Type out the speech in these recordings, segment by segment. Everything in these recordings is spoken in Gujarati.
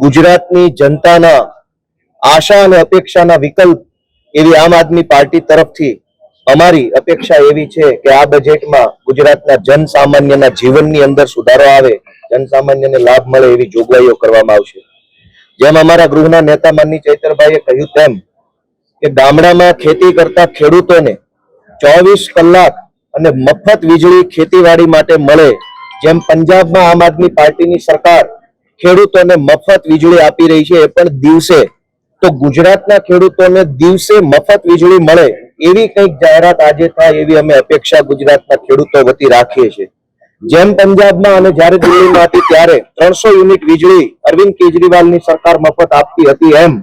ગુજરાતની જનતાના આશા અને અપેક્ષાના વિકલ્પ એવી આમ આદમી પાર્ટી તરફથી અમારી અપેક્ષા એવી છે કે આ બજેટમાં ગુજરાતના જનસામાન્યના જીવનની અંદર સુધારો આવે, જનસામાન્યને લાભ મળે એવી જોગવાઈઓ કરવામાં આવશે। જેમ અમારા ગૃહના નેતા માનની ચૈતરભાઈએ કહ્યું તેમ કે ગામડામાં ખેતી કરતા ખેડૂતોને 24 કલાક અને મફત વીજળી ખેતીવાડી માટે મળે, જેમ પંજાબમાં આમ આદમી પાર્ટીની સરકાર ખેડૂતોને મફત વીજળી આપી રહી છે, એ પણ દિવસે, તો ગુજરાતના ખેડૂતોને દિવસે મફત વીજળી મળે એવી કંઈક જાહેરાત આજે થાય એવી અમે અપેક્ષા ગુજરાતના ખેડૂતો વતી રાખીએ છીએ। જેમ પંજાબમાં અને જ્યારે દિલ્હીમાં હતી ત્યારે 300 યુનિટ વીજળી અરવિંદ કેજરીવાલની સરકાર મફત આપતી હતી, એમ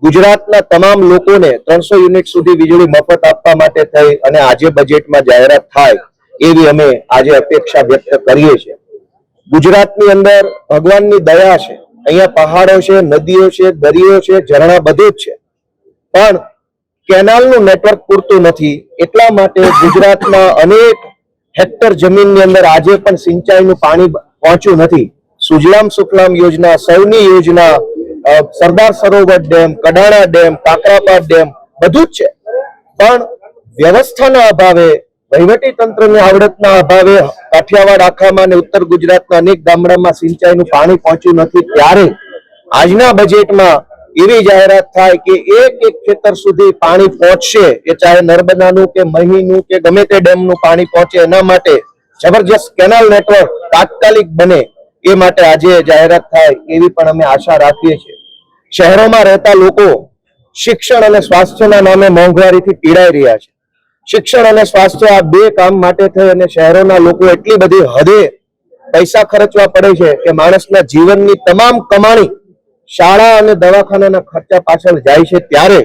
ગુજરાતના તમામ લોકોને 300 યુનિટ સુધી વીજળી મફત આપવા માટે થઈ અને આજે બજેટમાં જાહેરાત થાય એવી અમે આજે અપેક્ષા વ્યક્ત કરીએ છીએ। ગુજરાતની અંદર ભગવાનની દયા છે, અહીંયા પહાડો છે, નદીઓ છે, દરિયો છે, ઝરણા બધું જ છે, પણ કેનાલનું નેટવર્ક પૂરતું નથી। એટલા માટે ગુજરાતના અનેક હેક્ટર જમીનની અંદર આજે પણ સિંચાઈનું પાણી પહોંચ્યું નથી। Sujalam Sufalam Yojana, Sauni Yojana, Sardar Sarovar dam, Kadana dam, Kakrapar dam બધું જ છે, પણ વ્યવસ્થાના અભાવે, વહીવટી તંત્રની આવડતના અભાવે કાઠિયાવાડ આખામાં અને ઉત્તર ગુજરાતના અનેક ગામડામાં સિંચાઈનું પાણી પહોંચ્યું નથી। ત્યારે આજના બજેટમાં એવી જાહેરાત થાય કે એક એક ખેતર સુધી પાણી પહોંચશે, એ ચાહે નર્મદાનું કે મહીનું કે ગમે તે ડેમનું પાણી પહોંચે, એના માટે જબરજસ્ત કેનાલ નેટવર્ક તાત્કાલિક બને એ માટે આજે જાહેરાત થાય એવી પણ અમે આશા રાખીએ છીએ। શહેરોમાં રહેતા લોકો શિક્ષણ અને સ્વાસ્થ્યના નામે મોંઘવારીથી પીડાઈ રહ્યા છે। શિક્ષણ અને સ્વાસ્થ્ય આ બે કામ માટે થઈ અને શહેરોના લોકો એટલી બધી હદે પૈસા ખર્ચવા પડે છે કે માણસના જીવનની તમામ કમાણી શાળા અને દવાખાનાના ખર્ચા પાછળ જાય છે। ત્યારે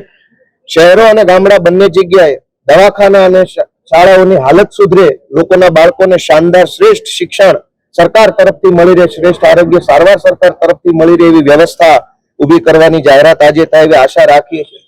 શહેરો અને ગામડા બંને જગ્યાએ દવાખાના અને શાળાઓની હાલત સુધરે, લોકોના બાળકોને શાનદાર શ્રેષ્ઠ શિક્ષણ સરકાર તરફથી મળી રહે, શ્રેષ્ઠ આરોગ્ય સારવાર સરકાર તરફથી મળી રહે એવી વ્યવસ્થા ઊભી કરવાની જાહેરાત આજે થાય એવી આશા રાખીએ છીએ।